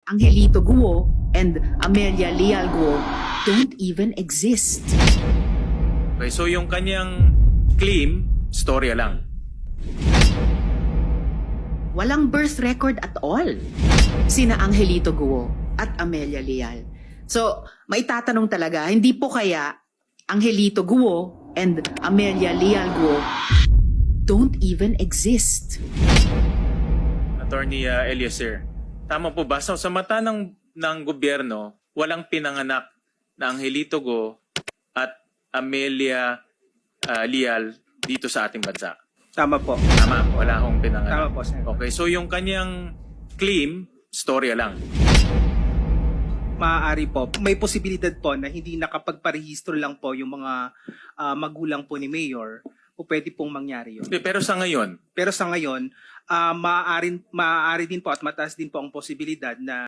Angelito Guo and Amelia Leal Guo don't even exist. Okay, so yung kanyang claim, storya lang. Walang birth record at all. Sina Angelito Guo at Amelia Leal. So, maitatanong talaga, hindi po kaya Angelito Guo and Amelia Leal Guo don't even exist. Attorney Eliezer, tama po ba? So, sa mata ng gobyerno, walang pinanganak na Angelito Guo at Amelia Leal dito sa ating bansa. Tama po. Tama, wala akong pinanganak. Tama po, Senator. Okay, so yung kanyang claim, storya lang. Maaari po. May posibilidad po na hindi nakapagparehistro lang po yung mga magulang po ni Mayor o pwede pong mangyari yun. Pero sa ngayon, Pero sa ngayon, maaari din po at mataas din po ang posibilidad na